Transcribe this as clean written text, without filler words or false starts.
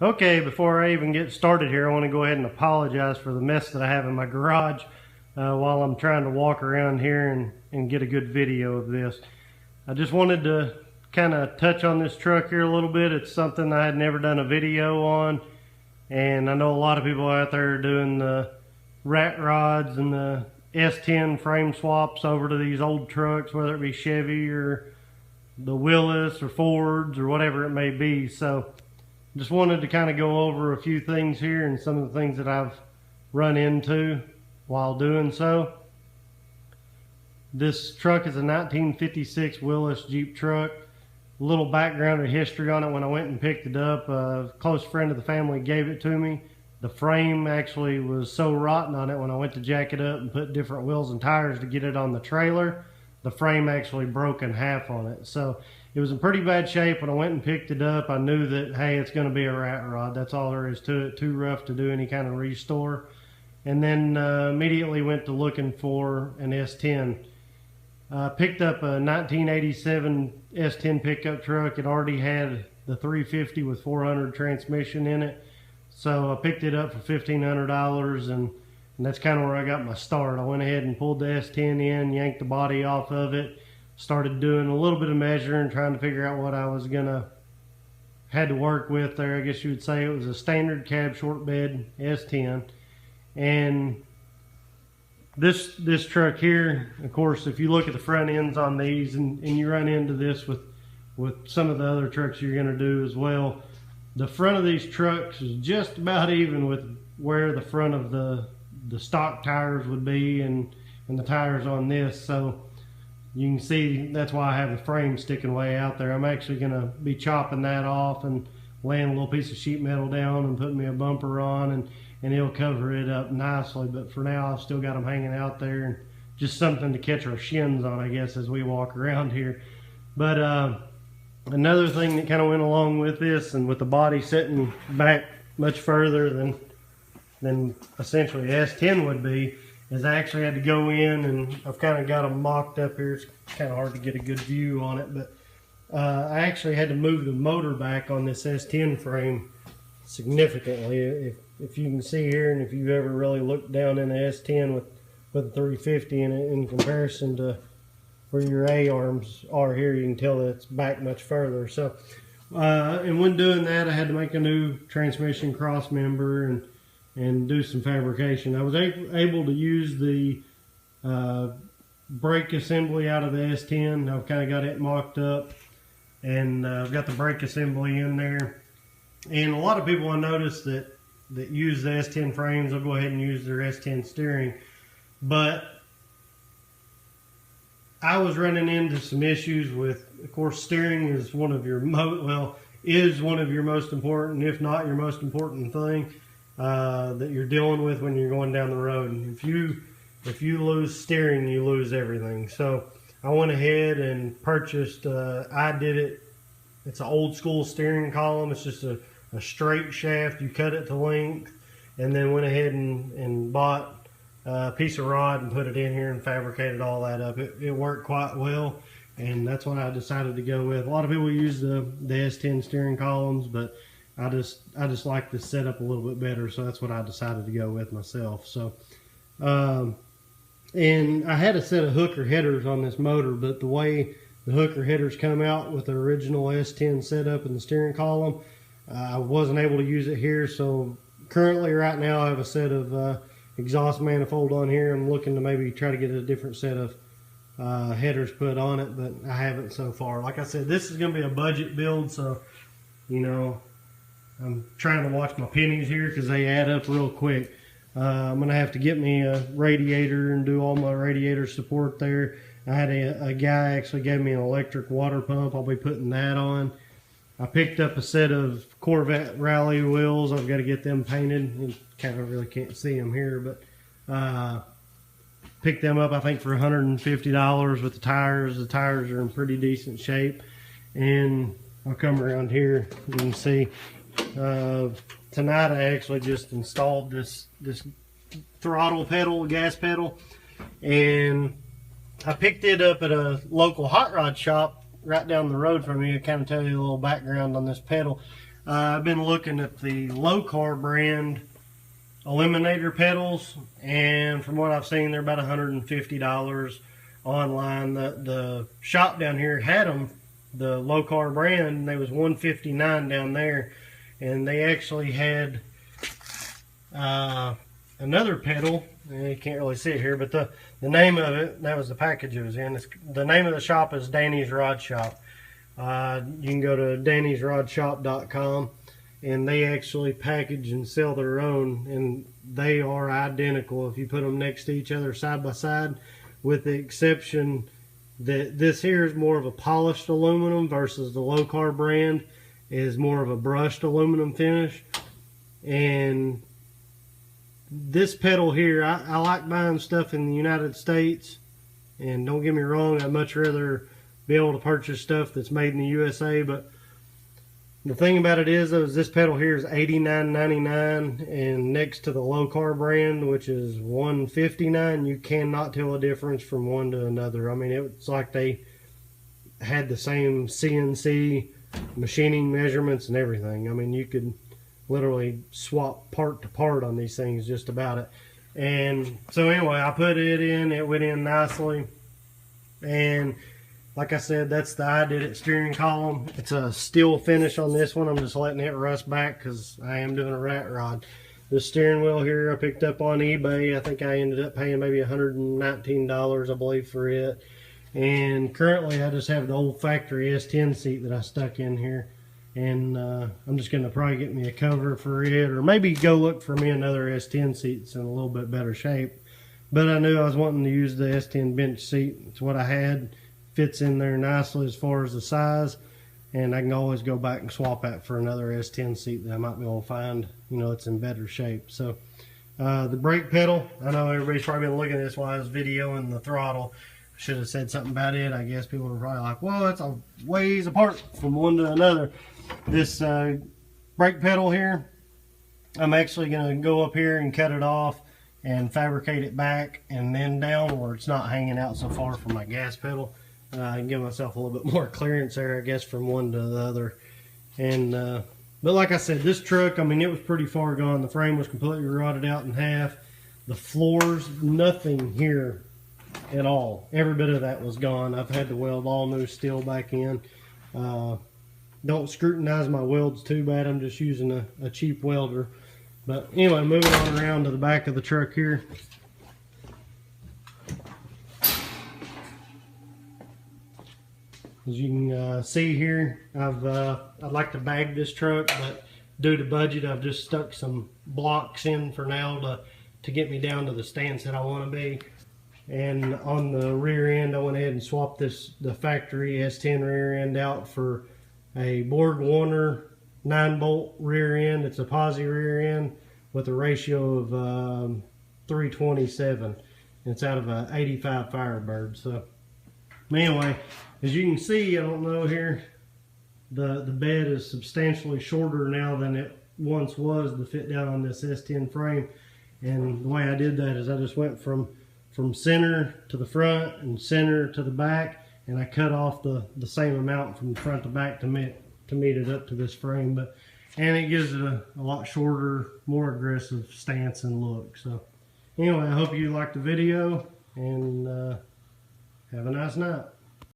Okay, before I even get started here, I want to go ahead and apologize for the mess that I have in my garage while I'm trying to walk around here and get a good video of this. I just wanted to kind of touch on this truck here a little bit. It's something I had never done a video on, and I know a lot of people out there are doing the rat rods and the S10 frame swaps over to these old trucks, whether it be Chevy or the Willys or Fords or whatever it may be. So just wanted to kind of go over a few things here and some of the things that I've run into while doing so. This truck is a 1956 Willys Jeep truck. A little background or history on it: when I went and picked it up, a close friend of the family gave it to me. The frame actually was so rotten on it, when I went to jack it up and put different wheels and tires to get it on the trailer, the frame actually broke in half on it. So it was in pretty bad shape. When I went and picked it up, I knew that, hey, it's going to be a rat rod. That's all there is to it. Too rough to do any kind of restore. And then immediately went to looking for an S10. Picked up a 1987 S10 pickup truck. It already had the 350 with 400 transmission in it. So I picked it up for $1,500, and that's kind of where I got my start. I went ahead and pulled the S10 in, yanked the body off of it, started doing a little bit of measuring, trying to figure out what I was had to work with there. I guess you would say it was a standard cab short bed S10. And this truck here, of course, if you look at the front ends on these, and you run into this with some of the other trucks you're going to do as well, the front of these trucks is just about even with where the front of the stock tires would be and the tires on this. So you can see that's why I have the frame sticking way out there. I'm actually going to be chopping that off and laying a little piece of sheet metal down and putting me a bumper on, and it'll cover it up nicely. But for now, I've still got them hanging out there, and just something to catch our shins on, I guess, as we walk around here. But another thing that kind of went along with this, and with the body sitting back much further than essentially S10 would be, is I actually had to go in, and I've kind of got them mocked up here. It's kind of hard to get a good view on it, but I actually had to move the motor back on this S10 frame significantly. If you can see here, and if you've ever really looked down in the S10 with a 350 in it, in comparison to where your A-arms are here, you can tell that it's back much further. So, and when doing that, I had to make a new transmission crossmember and do some fabrication. I was able to use the brake assembly out of the S10. I've kind of got it mocked up, and I've got the brake assembly in there. And a lot of people I noticed that use the S10 frames, they'll go ahead and use their S10 steering. But I was running into some issues with, of course, steering is one of your most important, if not your most important thing that you're dealing with when you're going down the road. And if you lose steering, you lose everything. So I went ahead and purchased, it's an old school steering column. It's just a straight shaft. You cut it to length, and then went ahead and bought a piece of rod and put it in here and fabricated all that up. It worked quite well, and that's what I decided to go with. A lot of people use the S10 steering columns, but I just like this setup a little bit better, so that's what I decided to go with myself. So and I had a set of hooker headers on this motor, but the way the hooker headers come out with the original S10 setup in the steering column, I wasn't able to use it here. So currently, right now, I have a set of exhaust manifold on here. I'm looking to maybe try to get a different set of headers put on it, but I haven't so far. Like I said, this is going to be a budget build, so I'm trying to watch my pennies here because they add up real quick. I'm going to have to get me a radiator and do all my radiator support there. I had a guy actually gave me an electric water pump. I'll be putting that on. I picked up a set of Corvette rally wheels. I've got to get them painted. You kind of really can't see them here, but picked them up, I think, for $150 with the tires. The tires are in pretty decent shape. And I'll come around here. You can see tonight I actually just installed this throttle pedal, gas pedal, and I picked it up at a local hot rod shop right down the road from me. To kind of tell you a little background on this pedal. I've been looking at the Low-Car brand eliminator pedals, and from what I've seen, they're about $150 online. The shop down here had them, the Low-Car brand, and they was $159 down there, and they actually had another pedal. You can't really see it here, but the name of it, that was the package it was in. The name of the shop is Danny's Rod Shop. You can go to dannysrodshop.com, and they actually package and sell their own, and they are identical if you put them next to each other side by side, with the exception that this here is more of a polished aluminum versus the Low-Car brand is more of a brushed aluminum finish. And this pedal here, I like buying stuff in the United States, and don't get me wrong, I'd much rather be able to purchase stuff that's made in the USA, but the thing about it is, though, is this pedal here is $89.99, and next to the Low-Car brand, which is $159, you cannot tell a difference from one to another. I mean, it's like they had the same CNC machining measurements and everything. I mean, you could literally swap part to part on these things, just about it. And so anyway, I put it in, it went in nicely, and like I said, that's the I Did It steering column. It's a steel finish on this one. I'm just letting it rust back because I am doing a rat rod. The steering wheel here I picked up on eBay. I think I ended up paying maybe $119, I believe, for it. And currently I just have the old factory S10 seat that I stuck in here. And I'm just going to probably get me a cover for it, or maybe go look for me another S10 seat that's in a little bit better shape. But I knew I was wanting to use the S10 bench seat. It's what I had. Fits in there nicely as far as the size, and I can always go back and swap that for another S10 seat that I might be able to find, you know, it's in better shape. So the brake pedal, I know everybody's probably been looking at this while I was videoing the throttle. I should have said something about it. I guess people are probably like, well, it's a ways apart from one to another. This brake pedal here, I'm actually going to go up here and cut it off and fabricate it back and then down where it's not hanging out so far from my gas pedal. I can give myself a little bit more clearance there, I guess, from one to the other. And but like I said, this truck, I mean, it was pretty far gone. The frame was completely rotted out in half. The floors, nothing here at all. Every bit of that was gone. I've had to weld all new steel back in. Don't scrutinize my welds too bad. I'm just using a cheap welder. But anyway, moving on around to the back of the truck here. As you can see here, I'd like to bag this truck, but due to budget, I've just stuck some blocks in for now to get me down to the stance that I want to be. And on the rear end, I went ahead and swapped the factory S10 rear end out for a Borg Warner 9-bolt rear end. It's a posi rear end with a ratio of 3:27. It's out of a 85 Firebird. So anyway, as you can see, I don't know here, the bed is substantially shorter now than it once was to fit down on this S10 frame. And the way I did that is I just went from center to the front and center to the back, and I cut off the same amount from front to back to meet it up to this frame. And it gives it a lot shorter, more aggressive stance and look. So anyway, I hope you liked the video, and have a nice night.